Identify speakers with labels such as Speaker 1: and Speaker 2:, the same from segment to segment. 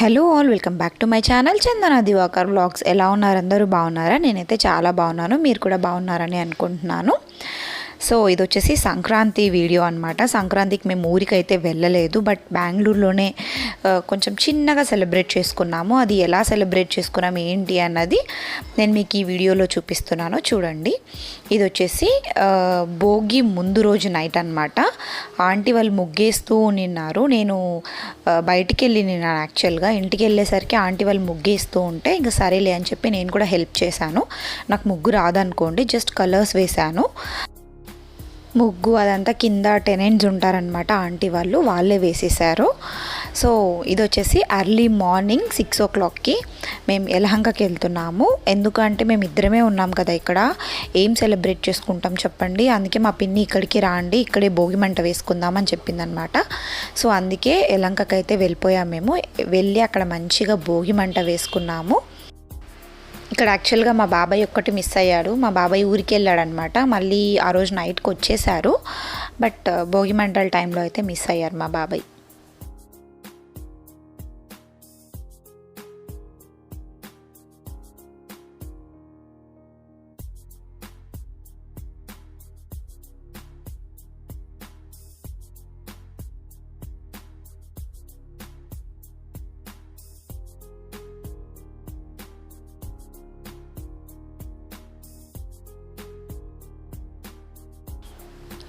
Speaker 1: Hello all, welcome back to my channel Chandana Divakar vlogs. ఎలా ఉన్నారు? అందరూ బాగున్నారా? నేనైతే చాలా బాగున్నాను. మీరు కూడా బాగున్నారని అనుకుంటున్నాను. సో ఇది వచ్చేసి సంక్రాంతి వీడియో అనమాట. సంక్రాంతికి మేము ఊరికి అయితే వెళ్ళలేదు, బట్ బెంగళూరులోనే కొంచెం చిన్నగా సెలబ్రేట్ చేసుకున్నాము. అది ఎలా సెలబ్రేట్ చేసుకున్నాము ఏంటి అన్నది నేను మీకు ఈ వీడియోలో చూపిస్తున్నాను, చూడండి. ఇది వచ్చేసి భోగి ముందు రోజు నైట్ అనమాట. ఆంటీ వాళ్ళు ముగ్గేస్తూ నిన్నారు. నేను బయటికి వెళ్ళి నిన్నాను యాక్చువల్గా. ఇంటికి వెళ్ళేసరికి ఆంటీ వాళ్ళు ముగ్గేస్తూ ఉంటే ఇంకా సరేలే అని చెప్పి నేను కూడా హెల్ప్ చేశాను. నాకు ముగ్గు రాదనుకోండి, జస్ట్ కలర్స్ వేశాను. ముగ్గు అదంతా కింద టెనెంట్స్ ఉంటారనమాట, ఆంటీ వాళ్ళే వేసేసారు. సో ఇది వచ్చేసి ఎర్లీ మార్నింగ్ 6 o'clockకి మేము యలహంకకి వెళ్తున్నాము. ఎందుకంటే మేము ఇద్దరమే ఉన్నాం కదా ఇక్కడ, ఏం సెలబ్రేట్ చేసుకుంటాం చెప్పండి. అందుకే మా పిన్ని ఇక్కడికి రాండి, ఇక్కడే భోగి మంట వేసుకుందామని చెప్పిందనమాట. సో అందుకే యలహంకకి అయితే వెళ్ళిపోయాము. మేము వెళ్ళి అక్కడ మంచిగా భోగి మంట వేసుకున్నాము. ఇక్కడ యాక్చువల్గా మా బాబాయ్ ఒక్కటి మిస్ అయ్యాడు. మా బాబాయ్ ఊరికి వెళ్ళాడనమాట, మళ్ళీ ఆ రోజు నైట్కి వచ్చేసారు. బట్ భోగి మంటల టైంలో అయితే మిస్ అయ్యారు మా బాబాయ్.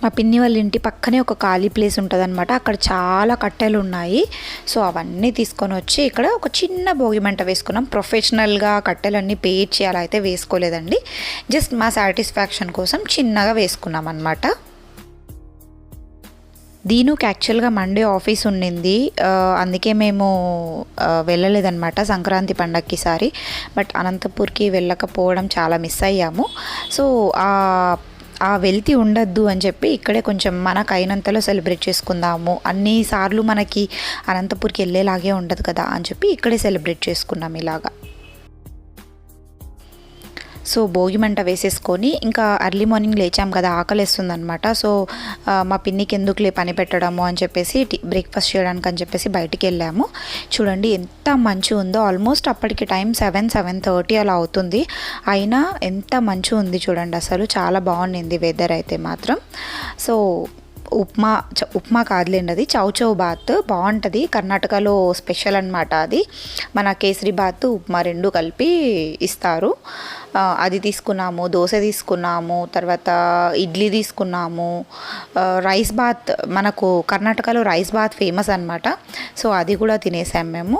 Speaker 1: మా పిన్ని వాళ్ళ ఇంటి పక్కనే ఒక ఖాళీ ప్లేస్ ఉంటుంది అనమాట. అక్కడ చాలా కట్టెలు ఉన్నాయి. సో అవన్నీ తీసుకొని వచ్చి ఇక్కడ ఒక చిన్న భోగి మంట వేసుకున్నాం. ప్రొఫెషనల్గా కట్టెలన్నీ పేర్చి అలా అయితే వేసుకోలేదండి, జస్ట్ మా సాటిస్ఫాక్షన్ కోసం చిన్నగా వేసుకున్నాం అనమాట. దీనికి యాక్చువల్గా మండే ఆఫీస్ ఉండింది, అందుకే మేము వెళ్ళలేదన్నమాట సంక్రాంతి పండగకి సారి. బట్ అనంతపూర్కి వెళ్ళకపోవడం చాలా మిస్ అయ్యాము. సో ఆ వెళ్తి ఉండద్దు అని చెప్పి ఇక్కడే కొంచెం మనకు అయినంతలో సెలబ్రేట్ చేసుకుందాము. అన్నిసార్లు మనకి అనంతపూర్కి వెళ్ళేలాగే ఉండదు కదా అని చెప్పి ఇక్కడే సెలబ్రేట్ చేసుకున్నాం ఇలాగా. సో భోగి మంట వేసేసుకొని ఇంకా ఎర్లీ మార్నింగ్ లేచాం కదా, ఆకలిస్తుంది అనమాట. సో మా పిన్నికి ఎందుకులే పని పెట్టడము అని చెప్పేసి బ్రేక్ఫాస్ట్ చేయడానికి అని చెప్పేసి బయటికి వెళ్ళాము. చూడండి ఎంత మంచి ఉందో. ఆల్మోస్ట్ అప్పటికి టైం 7-7:30 అలా అవుతుంది, అయినా ఎంత మంచి ఉంది చూడండి. అసలు చాలా బాగుండింది వెదర్ అయితే మాత్రం. సో ఉప్మా కాదులేండి, అది చౌచౌ బాత్ బాగుంటుంది. కర్ణాటకలో స్పెషల్ అనమాట అది. మన కేసరి బాత్ ఉప్మా రెండు కలిపి ఇస్తారు. అది తీసుకున్నాము, దోశ తీసుకున్నాము, తర్వాత ఇడ్లీ తీసుకున్నాము, రైస్ బాత్. మనకు కర్ణాటకలో రైస్ బాత్ ఫేమస్ అనమాట. సో అది కూడా తినేసాం మేము.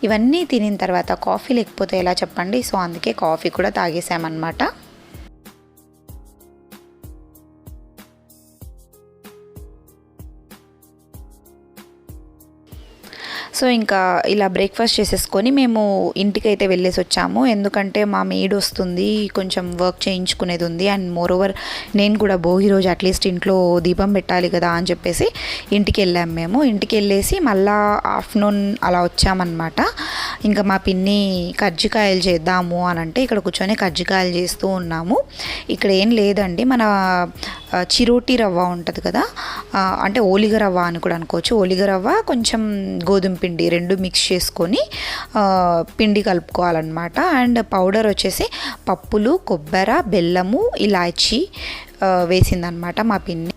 Speaker 1: ఇవన్నీ తినిన తర్వాత కాఫీ లేకపోతే ఎలా చెప్పండి. సో అందుకే కాఫీ కూడా తాగేసామన్నమాట. సో ఇంకా ఇలా బ్రేక్ఫాస్ట్ చేసేసుకొని మేము ఇంటికైతే వెళ్ళేసి వచ్చాము. ఎందుకంటే మా మెయిడ్ వస్తుంది, కొంచెం వర్క్ చేయించుకునేది ఉంది. అండ్ మోరోవర్ నేను కూడా భోగి రోజు అట్లీస్ట్ ఇంట్లో దీపం పెట్టాలి కదా అని చెప్పేసి ఇంటికి వెళ్ళాము. మేము ఇంటికి వెళ్ళేసి మళ్ళా ఆఫ్టర్నూన్ అలా వచ్చామన్నమాట. ఇంకా మా పిన్ని కజ్జికాయలు చేద్దాము అని అంటే ఇక్కడ కూర్చొని కజ్జికాయలు చేస్తూ ఉన్నాము. ఇక్కడ ఏం లేదండి, మన చిరోటి రవ్వ ఉంటుంది కదా, అంటే ఓలిగ రవ్వ అని కూడా అనుకోవచ్చు. ఓలిగ రవ్వ కొంచెం గోధుమ పిండి రెండు మిక్స్ చేసుకొని పిండి కలుపుకోవాలన్నమాట. అండ్ పౌడర్ వచ్చేసి పప్పులు, కొబ్బరి, బెల్లము, ఇలాచీ వేసిందనమాట మా పిన్ని.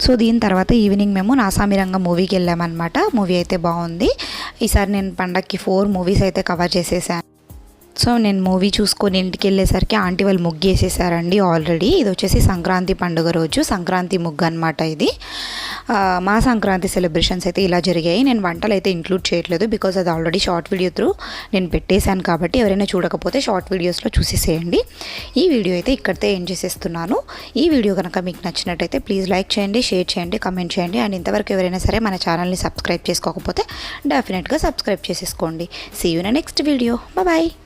Speaker 1: సో దీని తర్వాత ఈవినింగ్ మేము నాసామిరంగ మూవీకి వెళ్ళామన్నమాట. మూవీ అయితే బాగుంది. ఈసారి నేను పండగకి 4 మూవీస్ అయితే కవర్ చేసేసాను. సో నేను మూవీ చూసుకొని ఇంటికి వెళ్ళేసరికి ఆంటీ వాళ్ళు ముగ్గు వేసేసారండి ఆల్రెడీ. ఇది వచ్చేసి సంక్రాంతి పండుగ రోజు సంక్రాంతి ముగ్గు అనమాట ఇది. మా సంక్రాంతి సెలబ్రేషన్స్ అయితే ఇలా జరిగాయి. నేను వంటలు అయితే ఇంక్లూడ్ చేయట్లేదు, బికాజ్ అది ఆల్రెడీ షార్ట్ వీడియో త్రూ నేను పెట్టేశాను కాబట్టి ఎవరైనా చూడకపోతే షార్ట్ వీడియోస్లో చూసేసేయండి. ఈ వీడియో అయితే ఇక్కడితే ఏం చేసేస్తున్నాను. ఈ వీడియో కనుక మీకు నచ్చినట్టయితే ప్లీజ్ లైక్ చేయండి, షేర్ చేయండి, కమెంట్ చేయండి. అండ్ ఇంతవరకు ఎవరైనా సరే మన ఛానల్ని సబ్స్క్రైబ్ చేసుకోకపోతే డెఫినెట్గా సబ్స్క్రైబ్ చేసేసుకోండి. See you in next video. Bye.